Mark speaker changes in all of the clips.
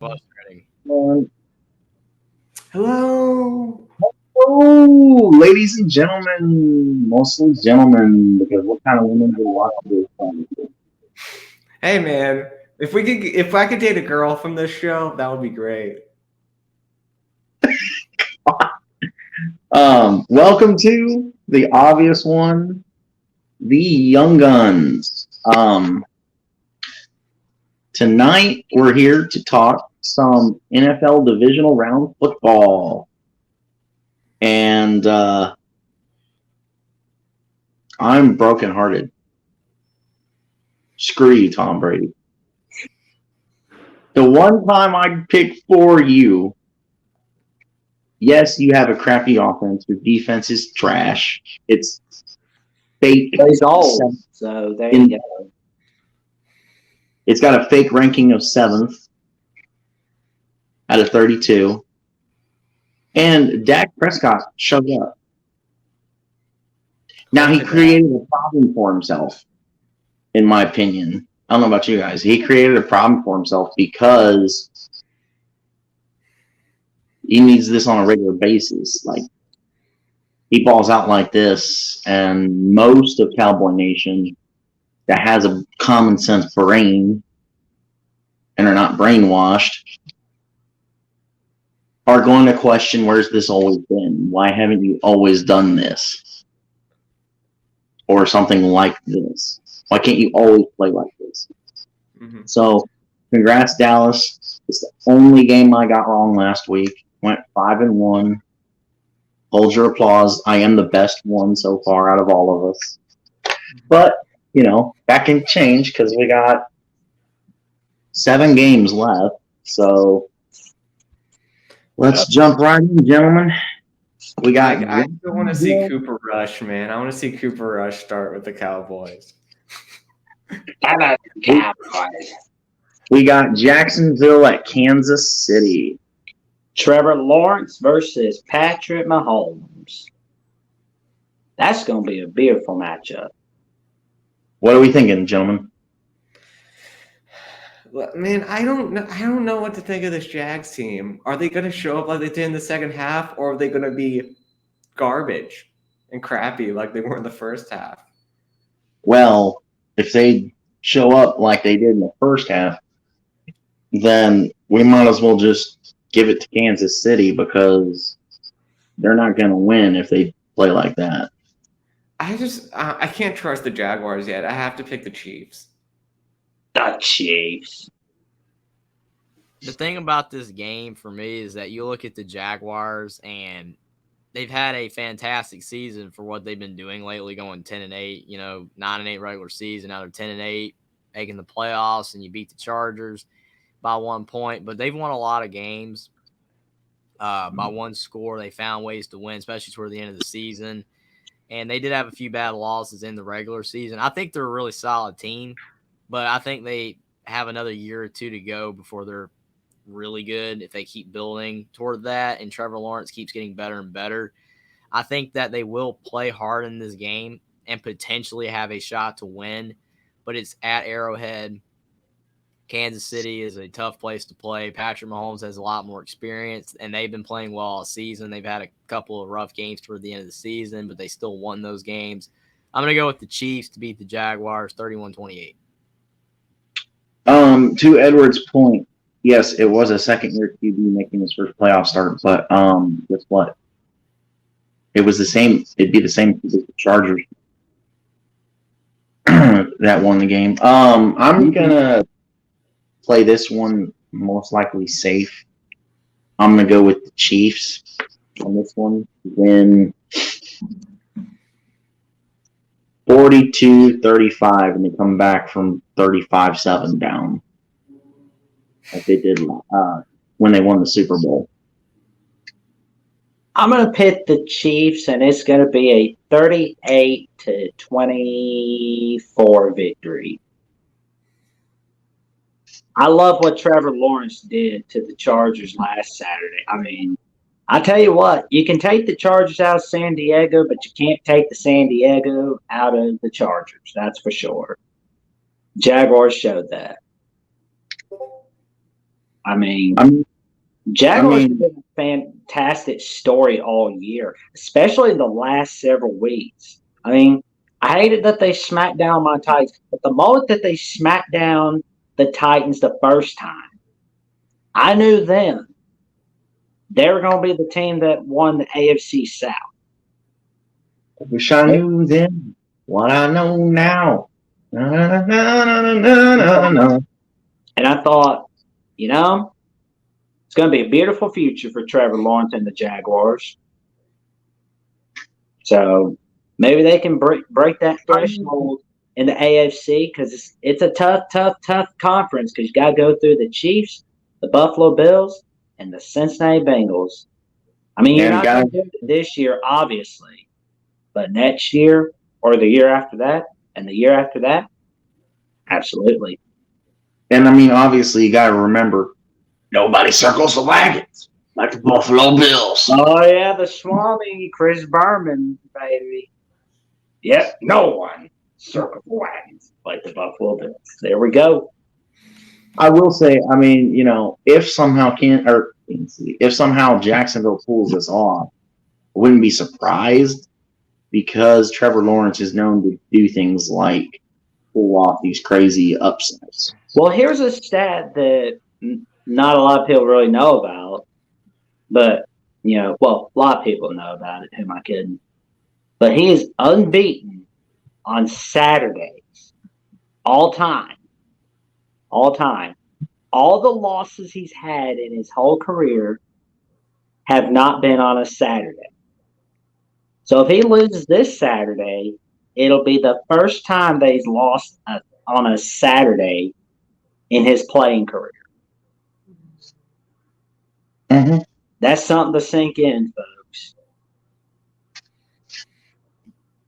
Speaker 1: Frustrating.
Speaker 2: Hello.
Speaker 3: Oh, ladies and gentlemen, mostly gentlemen, because what kind of women do watch this?
Speaker 2: Hey man, if I could date a girl from this show, that would be great.
Speaker 3: Welcome to the obvious one, the Young Guns. Tonight we're here to talk some NFL Divisional Round football, and I'm brokenhearted. Screw you, Tom Brady. The one time I picked for you, yes, you have a crappy offense. Your defense is trash. It's fake.
Speaker 1: But he's old, so there you go.
Speaker 3: It's got a fake ranking of 7th out of 32. And Dak Prescott showed up. Now, he created a problem for himself, in my opinion. I don't know about you guys. He created a problem for himself because he needs this on a regular basis. Like, he balls out like this, and most of Cowboy Nation that has a common sense brain and are not brainwashed are going to question, where's this always been? Why haven't you always done this? Or something like this? Why can't you always play like this? Mm-hmm. So, congrats, Dallas. It's the only game I got wrong last week. Went 5-1. Hold your applause. I am the best one so far out of all of us. But, that can change because we got 7 games left. So, let's jump right in, gentlemen.
Speaker 2: I still want to see Cooper Rush, man. I want to see Cooper Rush start with the Cowboys.
Speaker 1: How about the Cowboys?
Speaker 3: We got Jacksonville at Kansas City.
Speaker 1: Trevor Lawrence versus Patrick Mahomes. That's going to be a beautiful matchup.
Speaker 3: What are we thinking, gentlemen?
Speaker 2: Man, I don't know what to think of this Jags team. Are they going to show up like they did in the second half, or are they going to be garbage and crappy like they were in the first half?
Speaker 3: Well, if they show up like they did in the first half, then we might as well just give it to Kansas City because they're not going to win if they play like that.
Speaker 2: I can't trust the Jaguars yet. I have to pick the Chiefs.
Speaker 1: The Chiefs.
Speaker 4: The thing about this game for me is that you look at the Jaguars and they've had a fantastic season for what they've been doing lately, going 10-8, 9-8 regular season, now they're 10-8, making the playoffs, and you beat the Chargers by 1 point. But they've won a lot of games by one score. They found ways to win, especially toward the end of the season. And they did have a few bad losses in the regular season. I think they're a really solid team, but I think they have another year or two to go before they're really good if they keep building toward that and Trevor Lawrence keeps getting better and better. I think that they will play hard in this game and potentially have a shot to win, but it's at Arrowhead. Kansas City is a tough place to play. Patrick Mahomes has a lot more experience, and they've been playing well all season. They've had a couple of rough games toward the end of the season, but they still won those games. I'm going to go with the Chiefs to beat the Jaguars 31-28.
Speaker 3: To Edward's point, yes, it was a second-year QB making his first playoff start, but guess what? It was the same. It'd be the same as the Chargers that won the game. I'm gonna play this one most likely safe. I'm gonna go with the Chiefs on this one. Win 42-35, and they come back from 35-7 down, like they did when they won the Super Bowl.
Speaker 1: I'm going to pick the Chiefs, and it's going to be a 38-24 victory. I love what Trevor Lawrence did to the Chargers last Saturday. I mean, I tell you what, you can take the Chargers out of San Diego, but you can't take the San Diego out of the Chargers. That's for sure. Jaguars showed that. I mean,
Speaker 3: I mean,
Speaker 1: Jaguars
Speaker 3: I
Speaker 1: have been a fantastic story all year, especially the last several weeks. I mean, I hated that they smacked down my Titans, but the moment that they smacked down the Titans the first time, I knew then they were going to be the team that won the AFC South.
Speaker 3: wish I knew then what I know now. Na, na, na, na, na, na, na.
Speaker 1: And I thought, you know, it's going to be a beautiful future for Trevor Lawrence and the Jaguars. So maybe they can break that threshold in the AFC because it's a tough conference because you got to go through the Chiefs, the Buffalo Bills, and the Cincinnati Bengals. I mean, you're
Speaker 3: And
Speaker 1: not
Speaker 3: guys,
Speaker 1: going to do it this year, obviously, but next year or the year after that and the year after that, absolutely.
Speaker 3: and I mean, obviously, you got to remember, nobody circles the wagons like the Buffalo Bills.
Speaker 1: Oh yeah, the Swami, Chris Berman, baby. Yep, no one circle the wagons like the Buffalo Bills. There we go.
Speaker 3: I will say, I mean, if somehow if somehow Jacksonville pulls this off, I wouldn't be surprised because Trevor Lawrence is known to do things like pull off these crazy upsets.
Speaker 1: Well, here's a stat that not a lot of people really know about, but well, a lot of people know about it. Who am I kidding? But he is unbeaten on Saturdays, all time, all time. All the losses he's had in his whole career have not been on a Saturday. So if he loses this Saturday, it'll be the first time that he's lost on a Saturday in his playing career.
Speaker 3: Mm-hmm.
Speaker 1: That's something to sink in, folks.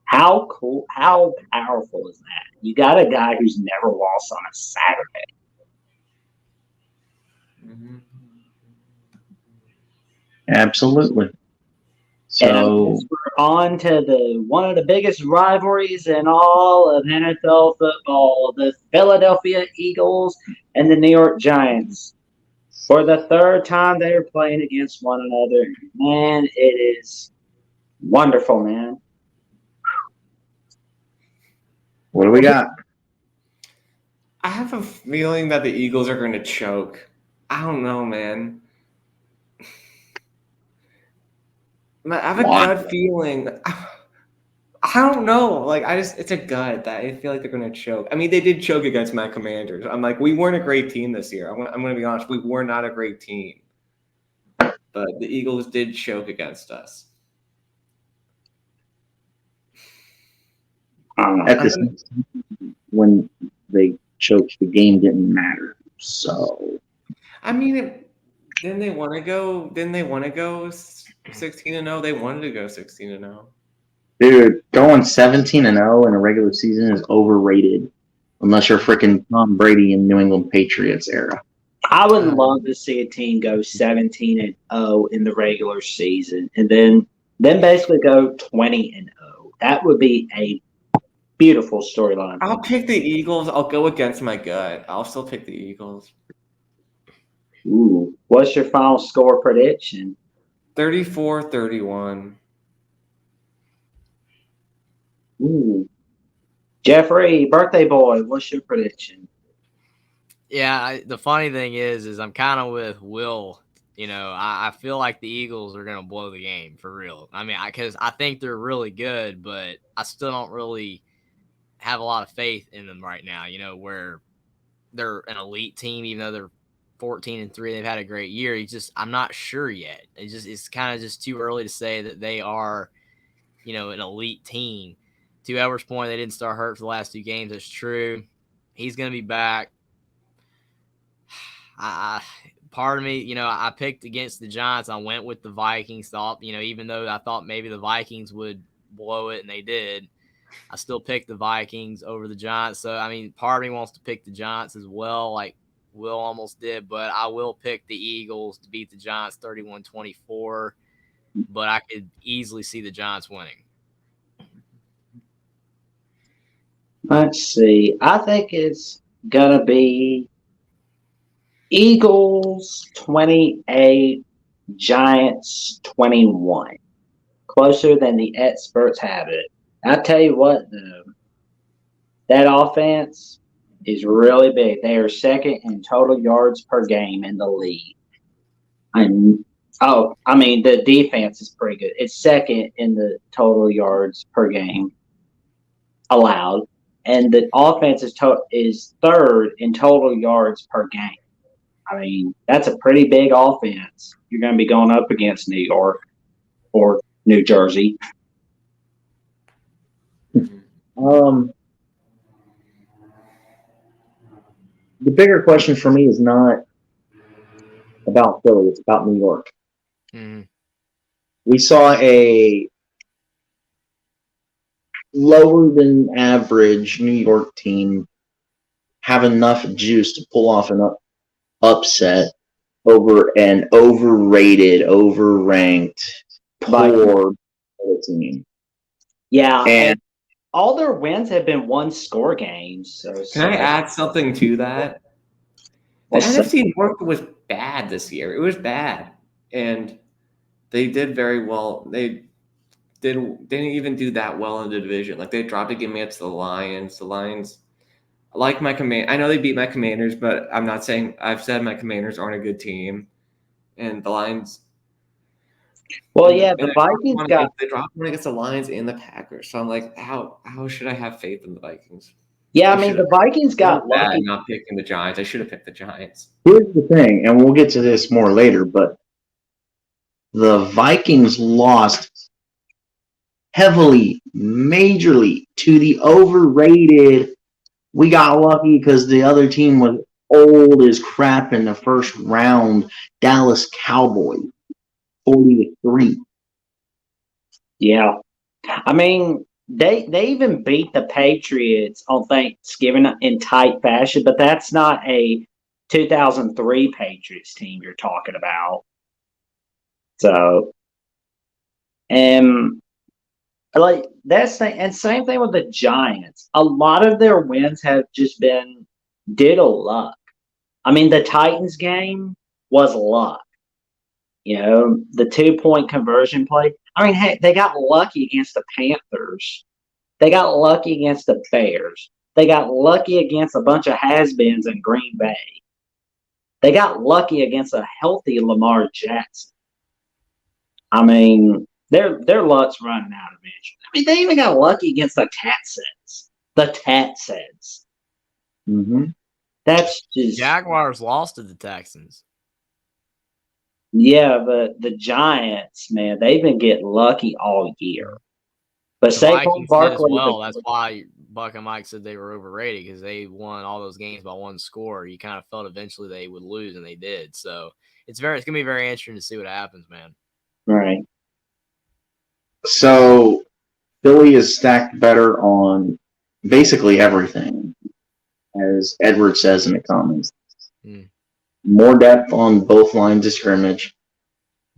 Speaker 1: How cool, how powerful is that? You got a guy who's never lost on a Saturday.
Speaker 2: Mm-hmm.
Speaker 3: Absolutely.
Speaker 1: And I
Speaker 3: So
Speaker 1: guess we're on to one of the biggest rivalries in all of NFL football, the Philadelphia Eagles and the New York Giants. For the third time, they are playing against one another. Man, it is wonderful, man.
Speaker 3: what do we got?
Speaker 2: I have a feeling that the Eagles are going to choke. I don't know, man. I have a gut feeling. I don't know. Like, it's a gut that I feel like they're going to choke. I mean, they did choke against my Commanders. I'm like, we weren't a great team this year. I'm going to be honest. We were not a great team. But the Eagles did choke against us.
Speaker 3: At this when they choked, the game didn't matter. So
Speaker 2: I mean, didn't they want to go 16-0? They wanted to go 16-0.
Speaker 3: dude, going 17-0 in a regular season is overrated unless you're freaking Tom Brady in New England Patriots era.
Speaker 1: I would love to see a team go 17-0 in the regular season and then basically go 20-0. That would be a beautiful storyline.
Speaker 2: I'll pick the Eagles. I'll go against my gut. I'll still pick the Eagles.
Speaker 1: Ooh, what's your final score prediction?
Speaker 2: 34-31.
Speaker 1: Ooh. Jeffrey, birthday boy, what's your prediction?
Speaker 4: Yeah, the funny thing is I'm kind of with Will. I feel like the Eagles are going to blow the game for real. I mean, because I think they're really good, but I still don't really have a lot of faith in them right now, where they're an elite team, even though they're 14-3. They've had a great year. I'm not sure yet. It's kind of just too early to say that they are, an elite team. To Edward's point, they didn't start hurt for the last 2 games. That's true. He's going to be back. Part of me, I picked against the Giants. I went with the Vikings. Thought, even though I thought maybe the Vikings would blow it, and they did, I still picked the Vikings over the Giants. So, I mean, part of me wants to pick the Giants as well, like Will almost did, but I will pick the Eagles to beat the Giants 31-24. But I could easily see the Giants winning.
Speaker 1: Let's see. I think it's going to be Eagles 28, Giants 21. Closer than the experts have it. I tell you what, though, that offense is really big. They are second in total yards per game in the league. The defense is pretty good. It's second in the total yards per game allowed, and the offense is third in total yards per game. I mean, that's a pretty big offense. You're going to be going up against New York or New Jersey.
Speaker 3: The bigger question for me is not about Philly; it's about New York.
Speaker 4: Mm-hmm.
Speaker 3: We saw a lower than average New York team have enough juice to pull off an upset over an overrated, overranked, poor team.
Speaker 1: Yeah,
Speaker 3: and
Speaker 1: all their wins have been one-score games. So
Speaker 2: Can I add something to that? The NFC North was bad this year. It was bad, and they did very well. They didn't even do that well in the division. Like they dropped a game against the Lions. The Lions, I like my command. I know they beat my Commanders, but I'm not saying I've said my Commanders aren't a good team, and the Lions.
Speaker 1: Well, yeah, the Vikings
Speaker 2: they dropped one against the Lions and the Packers. So I'm like, how should I have faith in the Vikings?
Speaker 1: Yeah, I mean, the Vikings got lucky.
Speaker 2: Not picking the Giants. I should have picked the Giants.
Speaker 3: Here's the thing, and we'll get to this more later, but the Vikings lost heavily, majorly to the overrated. We got lucky because the other team was old as crap in the first round. Dallas Cowboys, 40-3.
Speaker 1: Yeah, I mean, they even beat the Patriots on Thanksgiving in tight fashion, but that's not a 2003 Patriots team you're talking about. So, and like that's and same thing with the Giants. A lot of their wins have just been diddle luck. I mean, the Titans game was luck. You know, the 2-point conversion play. I mean, heck, they got lucky against the Panthers. They got lucky against the Bears. They got lucky against a bunch of has-beens in Green Bay. They got lucky against a healthy Lamar Jackson. I mean, their luck's running out eventually. I mean, they even got lucky against the Tatsets. The Tatsets.
Speaker 3: Mm-hmm.
Speaker 1: That's just
Speaker 4: Jaguars lost to the Texans.
Speaker 1: Yeah, but the Giants, man, they've been getting lucky all year. But
Speaker 4: The
Speaker 1: Saquon
Speaker 4: Vikings did as
Speaker 1: Barkley,
Speaker 4: well. That's why Buck and Mike said they were overrated because they won all those games by one score. You kind of felt eventually they would lose, and they did. So it's gonna be very interesting to see what happens, man.
Speaker 1: right?
Speaker 3: So Philly is stacked better on basically everything, as Edward says in the comments. More depth on both lines of scrimmage,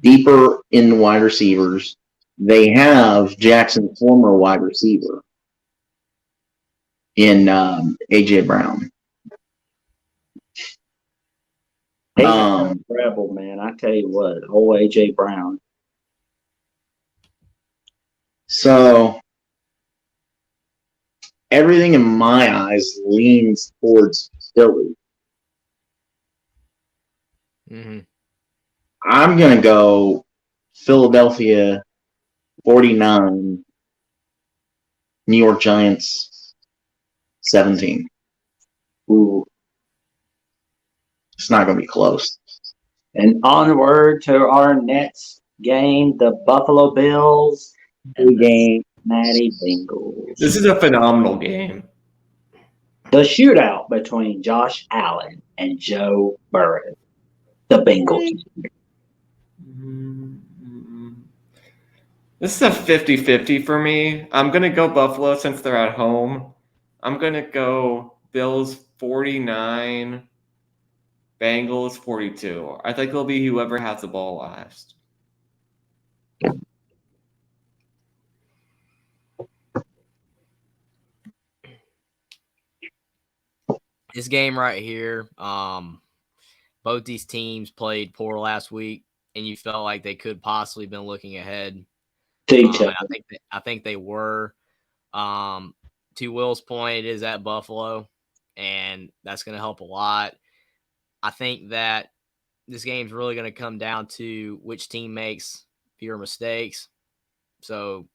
Speaker 3: deeper in the wide receivers. They have Jackson's former wide receiver in A.J. Brown.
Speaker 1: He's a rebel, man. I tell you what, old A.J. Brown.
Speaker 3: So everything in my eyes leans towards Philly.
Speaker 4: Mm-hmm.
Speaker 3: I'm going to go Philadelphia 49, New York Giants 17.
Speaker 1: Ooh.
Speaker 3: It's not going to be close.
Speaker 1: And onward to our next game, the Buffalo Bills and the Cincinnati Bengals.
Speaker 2: This is a phenomenal game.
Speaker 1: The shootout between Josh Allen and Joe Burrow. The Bengals.
Speaker 2: This is a 50-50 for me. I'm going to go Buffalo since they're at home. I'm going to go Bills 49, Bengals 42. I think it'll be whoever has the ball last.
Speaker 4: This game right here, both these teams played poor last week, and you felt like they could possibly been looking ahead. I think they were. To Will's point, it is at Buffalo, and that's going to help a lot. I think that this game's really going to come down to which team makes fewer mistakes. So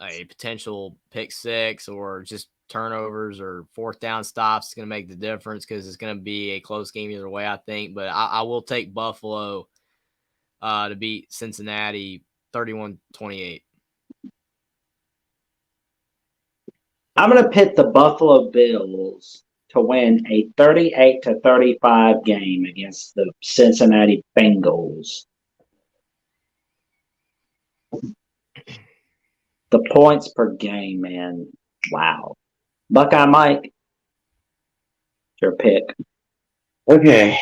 Speaker 4: a potential pick six or just turnovers or fourth down stops is going to make the difference because it's going to be a close game either way, I think. But I will take Buffalo to beat Cincinnati 31-28.
Speaker 1: I'm going to pick the Buffalo Bills to win a 38-35 game against the Cincinnati Bengals. The points per game, man. Wow. Buckeye Mike, your pick.
Speaker 3: Okay.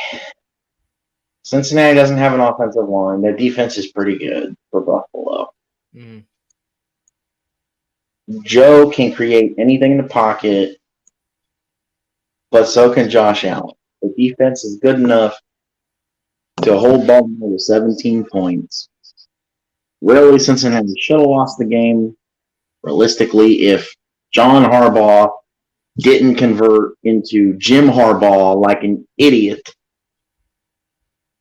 Speaker 3: Cincinnati doesn't have an offensive line. Their defense is pretty good for Buffalo.
Speaker 4: Mm.
Speaker 3: Joe can create anything in the pocket, but so can Josh Allen. The defense is good enough to hold Baltimore to 17 points. Really, Cincinnati should have lost the game. Realistically, if John Harbaugh didn't convert into Jim Harbaugh like an idiot,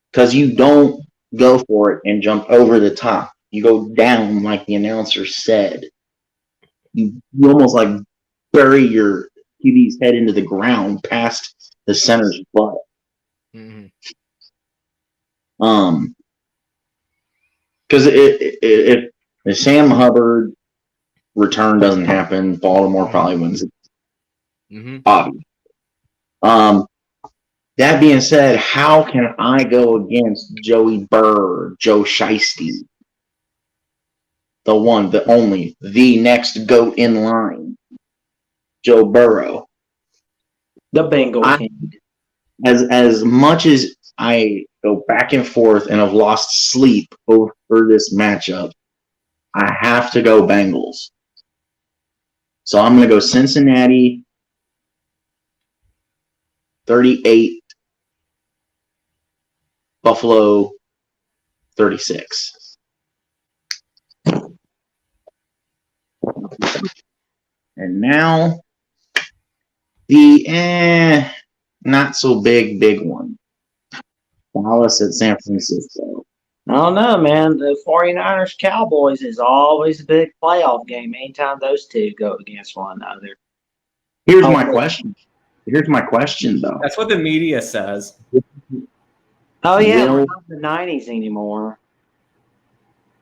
Speaker 3: because you don't go for it and jump over the top. You go down like the announcer said. You almost like bury your QB's head into the ground past the center's butt.
Speaker 4: Mm-hmm.
Speaker 3: Because if the Sam Hubbard return doesn't happen, Baltimore probably wins it.
Speaker 4: Mm-hmm.
Speaker 3: Obviously. That being said, how can I go against Joey Burr, Joe Shiesty? The one, the only, the next GOAT in line, Joe Burrow.
Speaker 1: The Bengal King.
Speaker 3: As much as I go back and forth and have lost sleep over this matchup, I have to go Bengals. So I'm going to go Cincinnati 38, Buffalo 36. And now the not so big one. Dallas at San Francisco.
Speaker 1: I don't know, man. The 49ers Cowboys is always a big playoff game anytime those two go against one another.
Speaker 3: Here's my question. Here's my question, though.
Speaker 2: That's what the media says.
Speaker 1: Oh, yeah. We're not in the 90s anymore.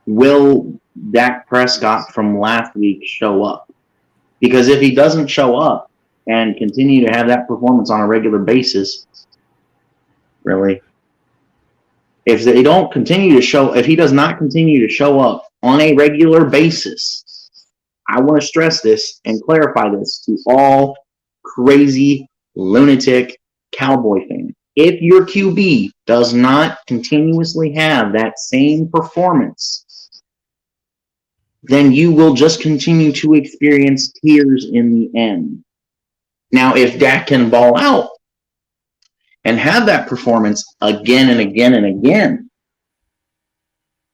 Speaker 3: Will Dak Prescott from last week show up? Because if he doesn't show up and continue to have that performance on a regular basis, really, if he does not continue to show up on a regular basis, I want to stress this and clarify this to all crazy, lunatic Cowboy fans. If your QB does not continuously have that same performance, then you will just continue to experience tears in the end. Now, if Dak can ball out and have that performance again and again and again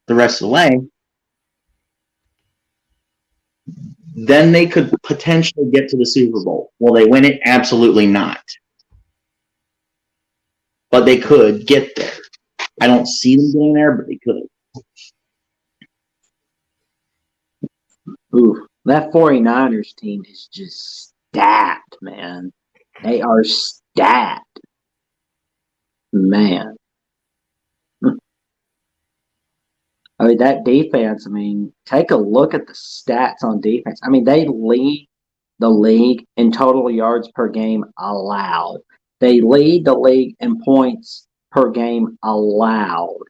Speaker 3: the rest of the way, then they could potentially get to the Super Bowl. Will they win it? Absolutely not. But they could get there. I don't see them getting there, but they could.
Speaker 1: Ooh, that 49ers team is just stacked, man. They are stacked. Man. I mean, that defense, take a look at the stats on defense. They lead the league in total yards per game allowed. They lead the league in points per game allowed.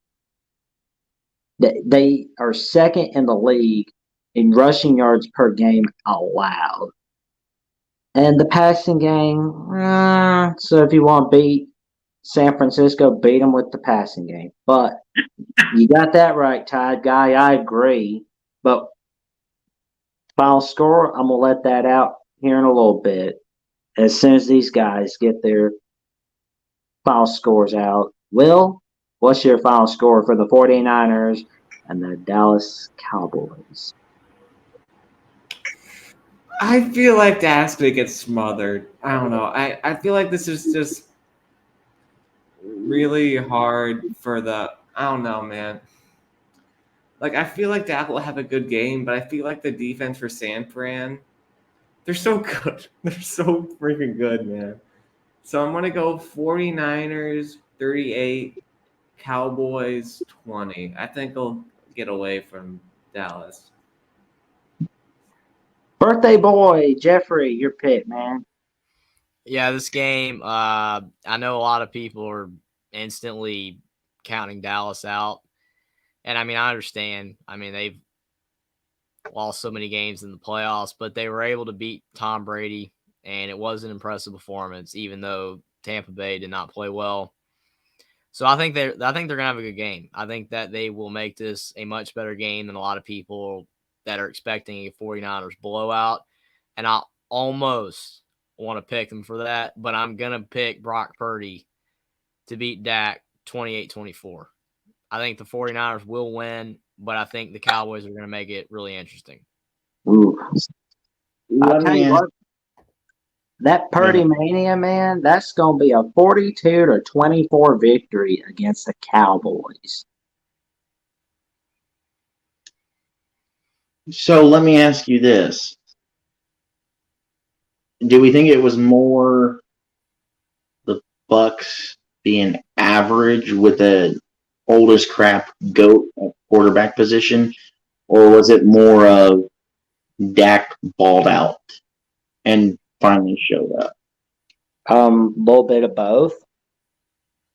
Speaker 1: They are second in the league in rushing yards per game allowed. And the passing game, so if you want to beat San Francisco, beat them with the passing game. But you got that right, Tide Guy. I agree. But final score, I'm going to let that out here in a little bit. As soon as these guys get their final scores out, Will, what's your final score for the 49ers and the Dallas Cowboys?
Speaker 2: I feel like Dak's going to get smothered. I don't know. I feel like this is just really hard for the – I don't know, man. Like, I feel like Dak will have a good game, but I feel like the defense for San Fran, they're so good. They're so freaking good, man. So I'm going to go 49ers 38, Cowboys 20. I think they'll get away from Dallas.
Speaker 1: Birthday boy, Jeffrey, your pick, man.
Speaker 4: Yeah, this game, I know a lot of people are instantly counting Dallas out. And I mean, I understand. I mean, they've lost so many games in the playoffs, but they were able to beat Tom Brady, and it was an impressive performance, even though Tampa Bay did not play well. So I think they're gonna have a good game. I think that they will make this a much better game than a lot of people that are expecting a 49ers blowout. And I almost want to pick them for that, but I'm gonna pick Brock Purdy to beat Dak 28-24. I think the 49ers will win, but I think the Cowboys are gonna make it really interesting.
Speaker 1: Ooh. I'll
Speaker 3: Let
Speaker 1: tell
Speaker 3: me
Speaker 1: you
Speaker 3: ask.
Speaker 1: what, that Purdy Mania, man, that's going to be a 42-24 victory against the Cowboys.
Speaker 3: So let me ask you this: do we think it was more the Bucks being average with the oldest crap goat at quarterback position, or was it more of Dak balled out and finally showed up?
Speaker 1: Little bit of both.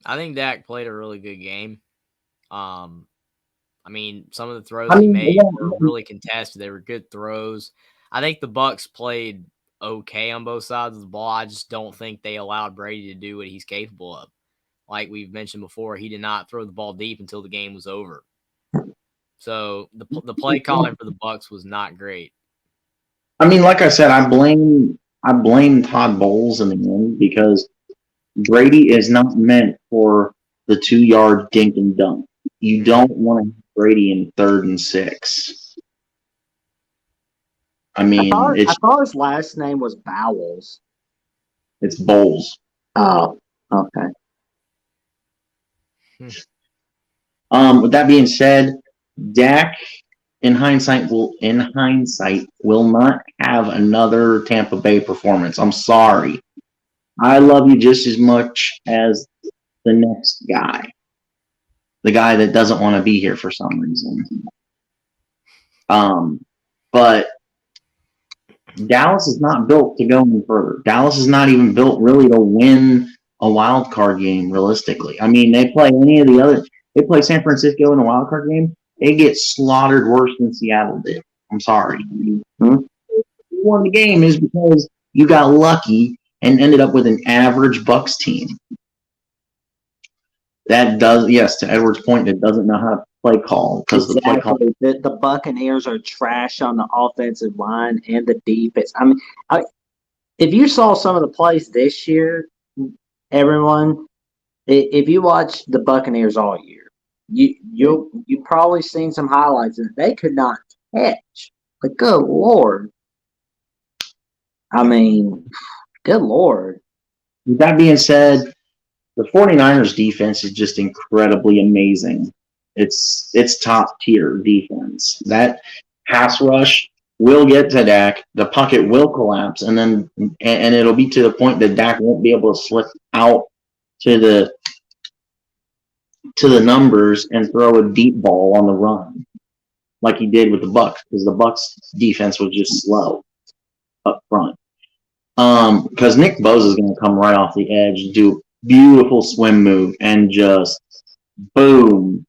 Speaker 4: I think Dak played a really good game. I mean, some of the throws he made were really contested. They were good throws. I think the Bucks played okay on both sides of the ball. I just don't think they allowed Brady to do what he's capable of. Like we've mentioned before, he did not throw the ball deep until the game was over. So the play calling for the Bucks was not great.
Speaker 3: I mean, like I said, I blame Todd Bowles in the end because Brady is not meant for the 2-yard dink and dunk. You don't want to have Brady in 3rd and 6. I mean,
Speaker 1: I thought his last name was Bowles.
Speaker 3: it's Bowles.
Speaker 1: Oh, okay.
Speaker 3: With that being said, Dak in hindsight will not have another Tampa Bay performance. I'm sorry. I love you just as much as the next guy. The guy that doesn't want to be here for some reason. But Dallas is not built to go any further. Dallas is not even built really to win a wild card game realistically. I mean, they play San Francisco in a wild card game, they get slaughtered worse than Seattle did. I'm sorry. You won the game is because you got lucky and ended up with an average Bucks team. That does, yes, to Edward's point, that doesn't know how to play call because the play call.
Speaker 1: The Buccaneers are trash on the offensive line and the defense. I mean, if you saw some of the plays this year, everyone, if you watch the Buccaneers all year, you probably seen some highlights and they could not catch. But good Lord. I mean, good Lord.
Speaker 3: With that being said, the 49ers defense is just incredibly amazing. It's top tier defense. That pass rush will get to Dak. The pocket will collapse, and it'll be to the point that Dak won't be able to slip out to the numbers and throw a deep ball on the run like he did with the Bucks because the Bucks defense was just slow up front. Because Nick Bosa is going to come right off the edge, do beautiful swim move, and just boom,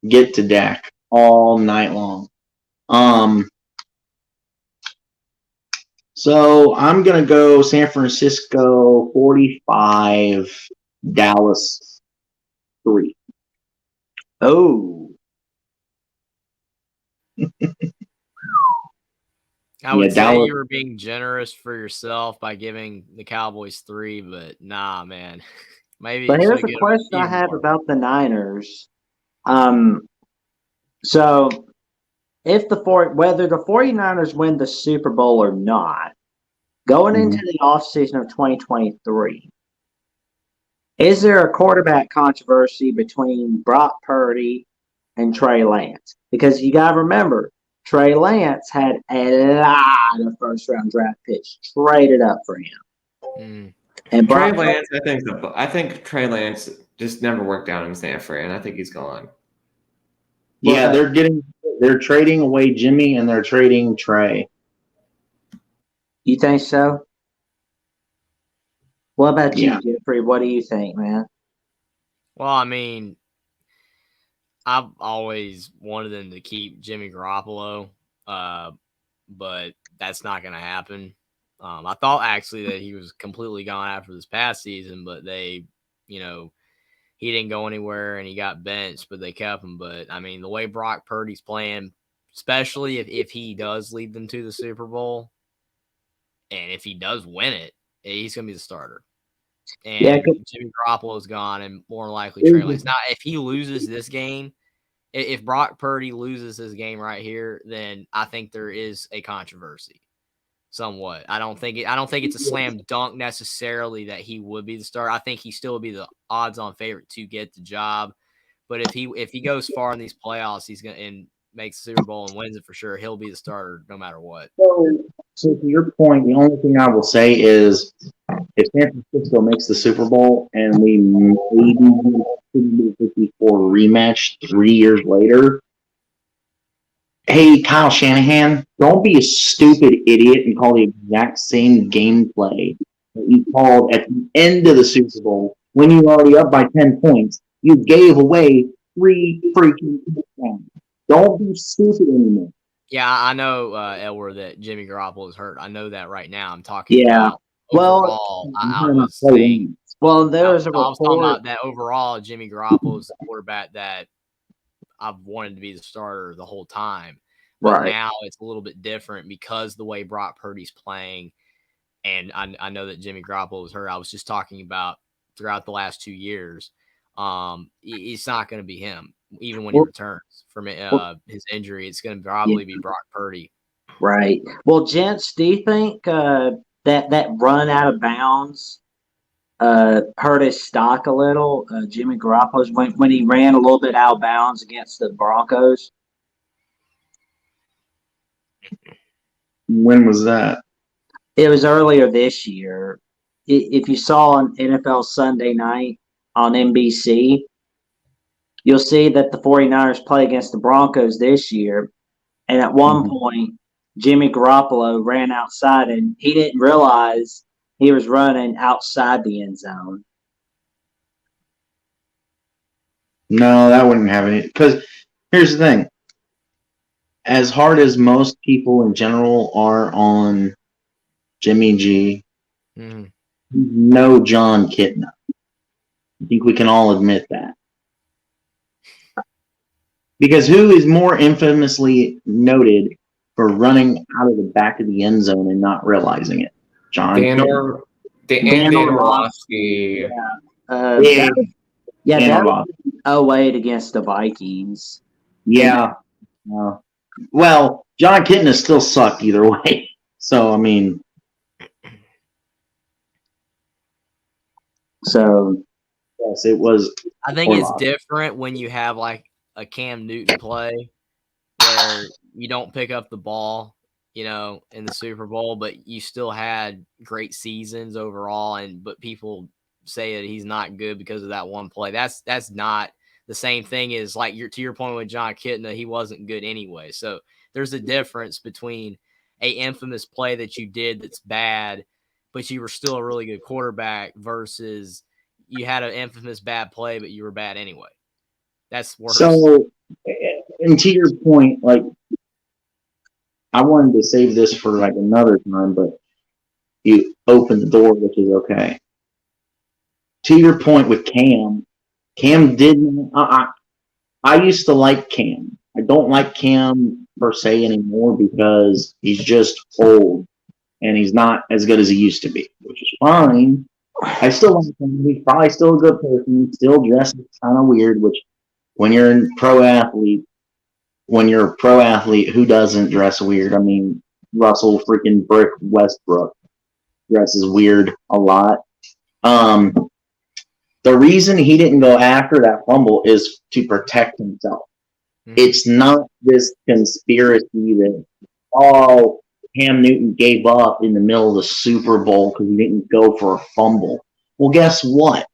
Speaker 3: get to Dak all night long. So I'm going to go San Francisco 45, Dallas 3.
Speaker 1: Oh.
Speaker 4: I would say
Speaker 3: Dallas.
Speaker 4: you were being generous for yourself by giving the Cowboys 3, but nah, man. Maybe
Speaker 1: But
Speaker 4: he should
Speaker 1: here's
Speaker 4: have
Speaker 1: a
Speaker 4: given him
Speaker 1: question I
Speaker 4: even
Speaker 1: have
Speaker 4: more.
Speaker 1: about the Niners. So if whether the 49ers win the Super Bowl or not, going into the offseason of 2023, is there a quarterback controversy between Brock Purdy and Trey Lance? Because you got to remember, Trey Lance had a lot of first-round draft picks traded up for him.
Speaker 4: Mm.
Speaker 1: And
Speaker 2: Trey
Speaker 1: Brock
Speaker 2: Lance, I think Trey Lance just never worked out in Stanford, and I think he's gone.
Speaker 3: Yeah, they're trading away Jimmy and they're trading Trey.
Speaker 1: You think so? What about you, Jeffrey? What do you think, man?
Speaker 4: Well, I mean, I've always wanted them to keep Jimmy Garoppolo, but that's not going to happen. I thought actually that he was completely gone after this past season, but they, he didn't go anywhere and he got benched, but they kept him. But I mean, the way Brock Purdy's playing, especially if he does lead them to the Super Bowl, and if he does win it, he's going to be the starter. And Jimmy Garoppolo's gone, and more likely Trey Lance. Now, if he loses this game, if Brock Purdy loses this game right here, then I think there is a controversy. Somewhat. I don't think it's a slam dunk necessarily that he would be the starter. I think he still would be the odds-on favorite to get the job. But if he goes far in these playoffs, he's gonna and makes the Super Bowl and wins it for sure, he'll be the starter no matter what.
Speaker 3: So to your point, the only thing I will say is if San Francisco makes the Super Bowl and we maybe do the 54 rematch 3 years later, hey, Kyle Shanahan, don't be a stupid idiot and call the exact same gameplay that you called at the end of the Super Bowl when you were already up by 10 points. You gave away 3 freaking touchdowns. Don't be stupid anymore.
Speaker 4: Yeah, I know, Edward, that Jimmy Garoppolo is hurt. I know that right now. I'm talking about overall. I was saying.
Speaker 1: Well, there's
Speaker 4: I was talking about that overall. Jimmy Garoppolo is the quarterback that I've wanted to be the starter the whole time. But now it's a little bit different because the way Brock Purdy's playing, and I know that Jimmy Garoppolo was hurt. I was just talking about throughout the last 2 years. It's not going to be him, even when he returns from his injury. It's going to probably be Brock Purdy.
Speaker 1: Right. Well, gents, do you think that run out of bounds hurt his stock a little? Jimmy Garoppolo's when he ran a little bit out of bounds against the Broncos.
Speaker 3: When was that?
Speaker 1: It was earlier this year. If you saw on NFL Sunday Night on NBC, you'll see that the 49ers play against the Broncos this year. And at one point, Jimmy Garoppolo ran outside, and he didn't realize he was running outside the end zone.
Speaker 3: No, that wouldn't have any. Because here's the thing. As hard as most people in general are on Jimmy G, no John Kitna. I think we can all admit that. Because who is more infamously noted for running out of the back of the end zone and not realizing it? John Kitna.
Speaker 2: Dan Orlovsky.
Speaker 1: That was 08 against the Vikings.
Speaker 3: Yeah. Well, John Kitna still sucked either way. So, I mean.
Speaker 1: So.
Speaker 3: Yes, it was.
Speaker 4: I think it's different when you have like a Cam Newton play where you don't pick up the ball, in the Super Bowl, but you still had great seasons overall. But people say that he's not good because of that one play. That's not the same thing as like to your point with John Kitna, he wasn't good anyway. So there's a difference between a infamous play that you did that's bad, but you were still a really good quarterback versus you had an infamous bad play, but you were bad anyway. That's worse.
Speaker 3: So, and to your point, like, I wanted to save this for like another time, but you opened the door, which is okay. To your point with Cam didn't. I used to like Cam. I don't like Cam per se anymore because he's just old and he's not as good as he used to be, which is fine. I still like him. He's probably still a good person. He still dresses kind of weird, which when you're a pro athlete, who doesn't dress weird? I mean, Russell freaking Brick Westbrook dresses weird a lot. The reason he didn't go after that fumble is to protect himself. Mm-hmm. It's not this conspiracy that, Cam Newton gave up in the middle of the Super Bowl because he didn't go for a fumble. Well, guess what?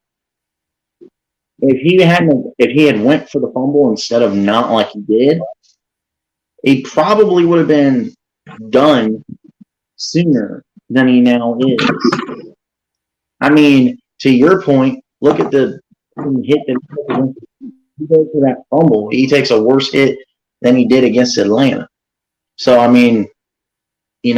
Speaker 3: If he had went for the fumble instead of not like he did, he probably would have been done sooner than he now is. I mean, to your point, look at the hit that he goes for that fumble. He takes a worse hit than he did against Atlanta. So, I mean, he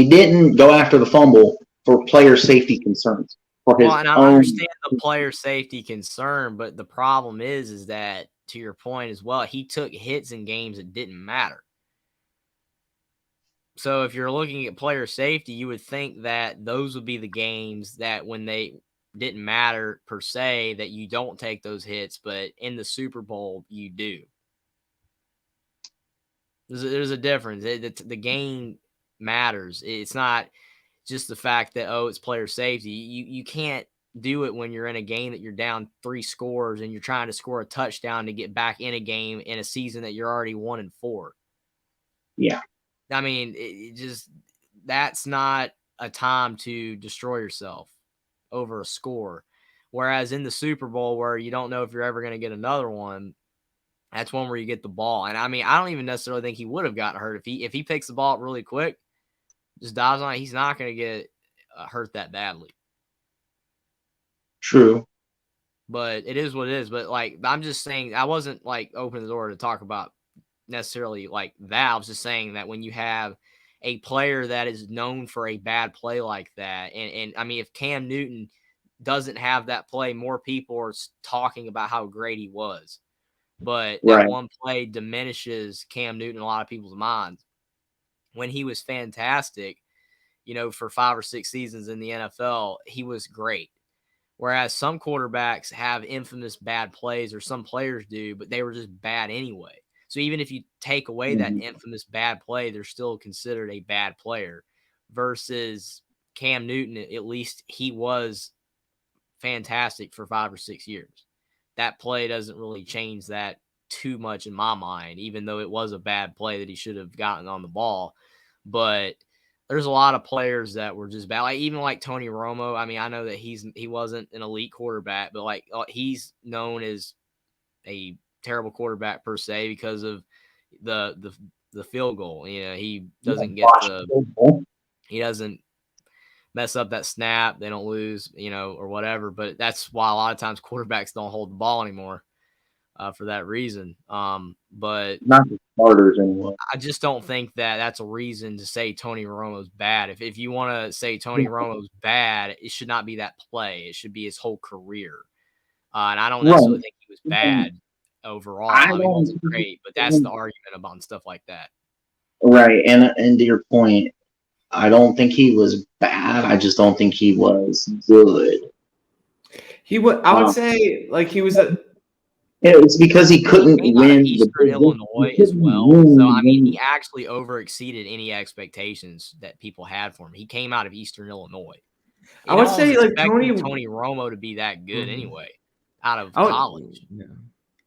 Speaker 3: didn't go after the fumble for player safety concerns.
Speaker 4: And I understand the player safety concern, but the problem is that, to your point as well, he took hits in games that didn't matter. So if you're looking at player safety, you would think that those would be the games that when they didn't matter per se, that you don't take those hits, but in the Super Bowl, you do. There's a difference. The game matters. It's not just the fact that, it's player safety. You can't do it when you're in a game that you're down 3 scores and you're trying to score a touchdown to get back in a game in a season that you're already 1-4.
Speaker 3: Yeah.
Speaker 4: I mean, that's not a time to destroy yourself over a score. Whereas in the Super Bowl, where you don't know if you're ever going to get another one, that's one where you get the ball. And I mean, I don't even necessarily think he would have gotten hurt if he picks the ball up really quick, just dives on it. He's not going to get hurt that badly.
Speaker 3: True.
Speaker 4: But it is what it is. But I'm just saying, I wasn't opening the door to talk about necessarily that. I was just saying that when you have a player that is known for a bad play like that, and I mean, if Cam Newton doesn't have that play, more people are talking about how great he was. But that one play diminishes Cam Newton in a lot of people's minds. When he was fantastic, for 5 or 6 seasons in the NFL, he was great. Whereas some quarterbacks have infamous bad plays, or some players do, but they were just bad anyway. So even if you take away that infamous bad play, they're still considered a bad player. Versus Cam Newton, at least he was fantastic for 5 or 6 years. That play doesn't really change that too much in my mind, even though it was a bad play that he should have gotten on the ball. But there's a lot of players that were just bad. Even Tony Romo. I mean, I know that he wasn't an elite quarterback, but he's known as a terrible quarterback per se because of the field goal. He doesn't he doesn't mess up that snap. They don't lose, or whatever. But that's why a lot of times quarterbacks don't hold the ball anymore for that reason. But
Speaker 3: not the starters anymore.
Speaker 4: I just don't think that that's a reason to say Tony Romo's bad. If you want to say Tony Romo's bad, it should not be that play. It should be his whole career. And I don't necessarily think he was bad overall. I mean, he wasn't great, but that's the argument about stuff like that.
Speaker 3: Right, and to your point, I don't think he was bad. I just don't think he was good.
Speaker 2: He would. I would say he was a.
Speaker 3: It's because he couldn't win.
Speaker 4: Eastern Illinois as well. So I mean, he actually overexceeded any expectations that people had for him. He came out of Eastern Illinois.
Speaker 2: I would say
Speaker 4: Tony Romo to be that good anyway, out of college.
Speaker 2: Yeah.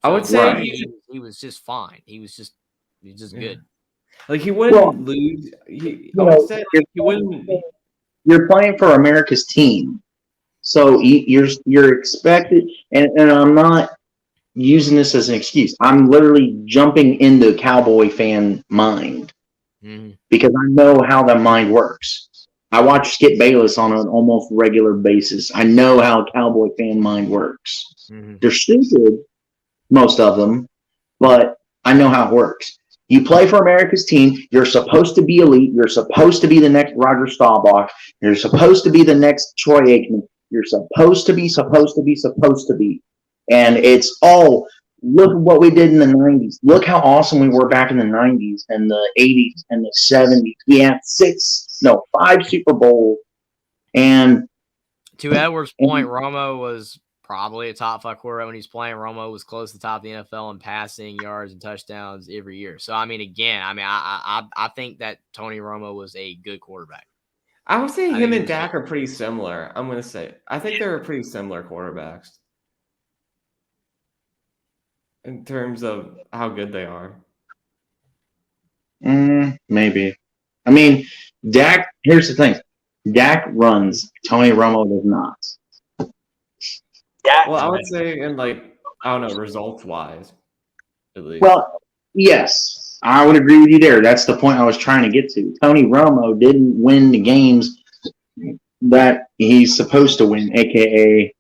Speaker 2: I would say
Speaker 4: he was just fine. He was just good.
Speaker 2: He wouldn't lose. I would say he wouldn't.
Speaker 3: You're playing for America's team, so you're expected. And I'm not using this as an excuse. I'm literally jumping into Cowboy fan mind because I know how that mind works. I watch Skip Bayless on an almost regular basis. I know how a Cowboy fan mind works. They're stupid, most of them, but I know how it works. You play for America's team. You're supposed to be elite. You're supposed to be the next Roger Staubach. You're supposed to be the next Troy Aikman. You're supposed to be. And it's look at what we did in the 90s. Look how awesome we were back in the 90s and the 80s and the 70s. We had 5 Super Bowls. And
Speaker 4: To Edwards' point, Romo was probably a top 5 quarterback when he's playing. Romo was close to the top of the NFL in passing yards and touchdowns every year. So I mean, again, I think that Tony Romo was a good quarterback.
Speaker 2: I would say
Speaker 4: I
Speaker 2: him
Speaker 4: think
Speaker 2: and Dak are pretty similar. I'm going to say I think they're pretty similar quarterbacks in terms of how good they are.
Speaker 3: Maybe. I mean, Dak. Here's the thing: Dak runs. Tony Romo does not.
Speaker 2: Well, I would say in I don't know, results wise, at least.
Speaker 3: Well, yes, I would agree with you there. That's the point I was trying to get to. Tony Romo didn't win the games that he's supposed to win, aka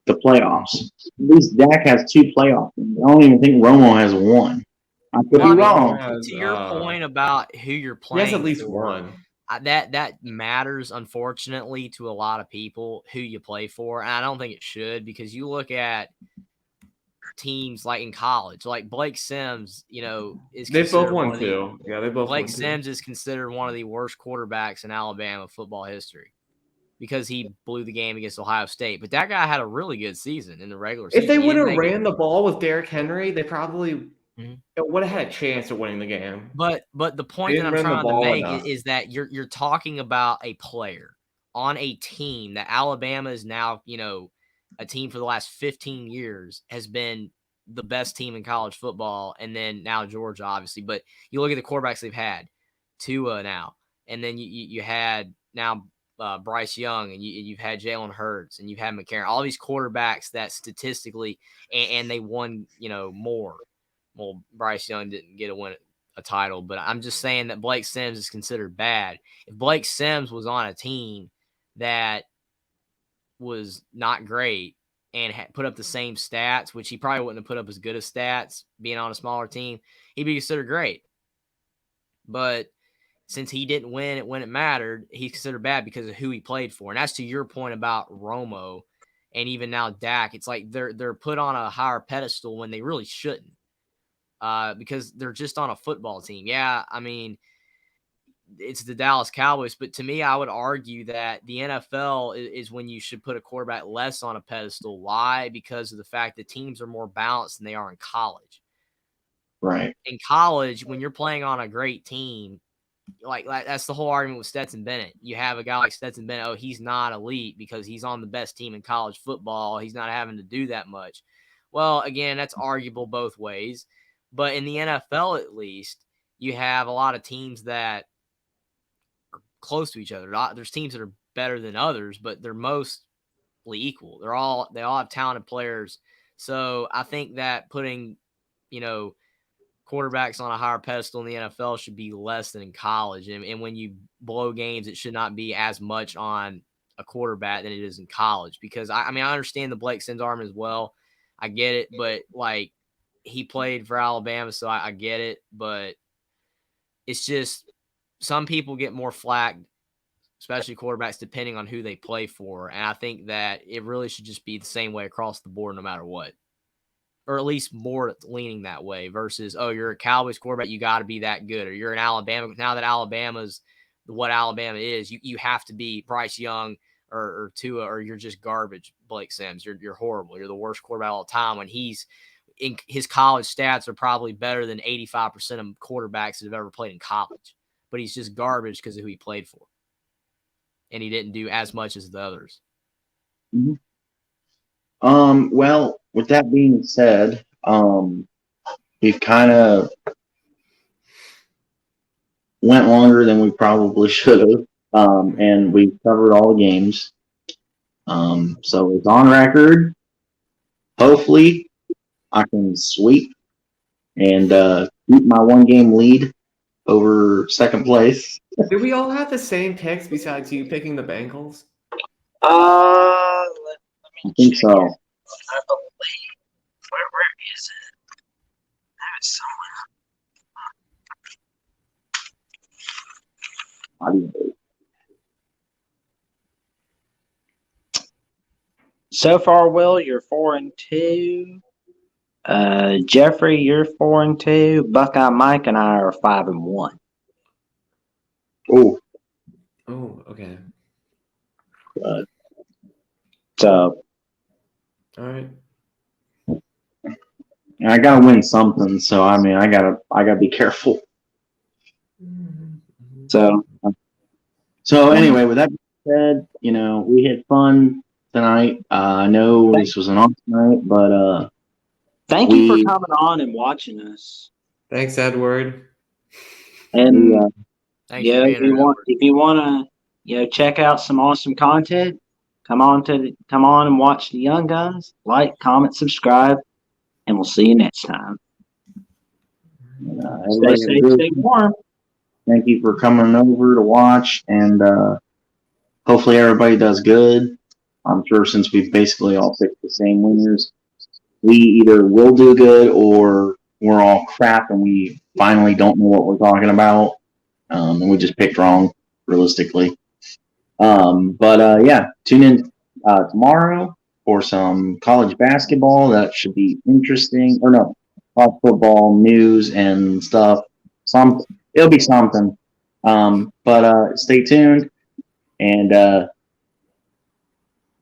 Speaker 3: the playoffs. At least Dak has 2 playoff wins. I don't even think Romo has 1. I could be wrong.
Speaker 4: To your point about who you're playing,
Speaker 2: he has at least
Speaker 4: for,
Speaker 2: 1.
Speaker 4: That matters, unfortunately, to a lot of people who you play for, and I don't think it should, because you look at teams like in college, like Blake Sims, is
Speaker 2: they both won
Speaker 4: one
Speaker 2: too. Yeah, they both.
Speaker 4: Blake Sims is considered one of the worst quarterbacks in Alabama football history because he blew the game against Ohio State. But that guy had a really good season in the regular season.
Speaker 2: If they would have ran the ball with Derrick Henry, they probably would have had a chance of winning the game.
Speaker 4: But the point that I'm trying to make is that you're talking about a player on a team that Alabama is now, a team for the last 15 years has been the best team in college football, and then now Georgia, obviously. But you look at the quarterbacks they've had, Tua now, and then you had now Bryce Young, and you've had Jalen Hurts, and you've had McCarron. All these quarterbacks that statistically, and they won, more. Well, Bryce Young didn't get a title, but I'm just saying that Blake Sims is considered bad. If Blake Sims was on a team that was not great and had put up the same stats, which he probably wouldn't have put up as good as stats being on a smaller team, he'd be considered great. But since he didn't win it when it mattered, he's considered bad because of who he played for. And that's to your point about Romo and even now Dak. It's like they're put on a higher pedestal when they really shouldn't. Because they're just on a football team. Yeah, I mean, it's the Dallas Cowboys, but to me, I would argue that the NFL is when you should put a quarterback less on a pedestal. Why? Because of the fact that teams are more balanced than they are in college.
Speaker 3: Right.
Speaker 4: In college, when you're playing on a great team, like that's the whole argument with Stetson Bennett. You have a guy like Stetson Bennett. Oh, he's not elite because he's on the best team in college football. He's not having to do that much. Well, again, that's arguable both ways. But in the NFL, at least, you have a lot of teams that are close to each other. There's teams that are better than others, but they're mostly equal. They all have talented players. So I think that putting, quarterbacks on a higher pedestal in the NFL should be less than in college. And when you blow games, it should not be as much on a quarterback than it is in college. Because I understand the Blake Sims arm as well. I get it, but he played for Alabama, so I get it, but it's just some people get more flack, especially quarterbacks, depending on who they play for. And I think that it really should just be the same way across the board no matter what. Or at least more leaning that way versus, oh, you're a Cowboys quarterback, you got to be that good. Or you're an Alabama. Now that Alabama's what Alabama is, you have to be Bryce Young or Tua, or you're just garbage, Blake Sims. You're horrible. You're the worst quarterback of all time when his college stats are probably better than 85% of quarterbacks that have ever played in college, but he's just garbage because of who he played for. And he didn't do as much as the others.
Speaker 3: Mm-hmm. Well, with that being said, we've kind of went longer than we probably should have. And we've covered all the games. So it's on record. Hopefully I can sweep and keep my 1-game lead over second place.
Speaker 2: Do we all have the same picks besides you picking the Bengals?
Speaker 3: I think so.
Speaker 1: I believe. Where is it? It's somewhere. So far, Will, you're 4-2. Jeffrey, you're 4-2. Buckeye Mike and I are 5-1.
Speaker 3: Oh,
Speaker 2: okay.
Speaker 1: So
Speaker 2: All right.
Speaker 3: And I gotta win something, so I mean, I gotta be careful.
Speaker 1: so
Speaker 3: So anyway, with that being said, we had fun tonight. I know this was an off night, but
Speaker 1: thank you for coming on and watching us.
Speaker 2: Thanks, Edward.
Speaker 1: And
Speaker 4: Thanks for being
Speaker 1: if
Speaker 4: here,
Speaker 1: you want to check out some awesome content, come on and watch the Young Guns. Like, comment, subscribe, and we'll see you next time. Stay safe, stay warm.
Speaker 3: Thank you for coming over to watch, and hopefully everybody does good. I'm sure since we've basically all picked the same winners, we either will do good or we're all crap and we finally don't know what we're talking about, and we just picked wrong, realistically. But yeah, tune in tomorrow for some college basketball. That should be interesting. Or no, college football news and stuff. It'll be something. But stay tuned and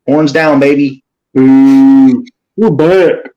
Speaker 3: horns down, baby. We're back.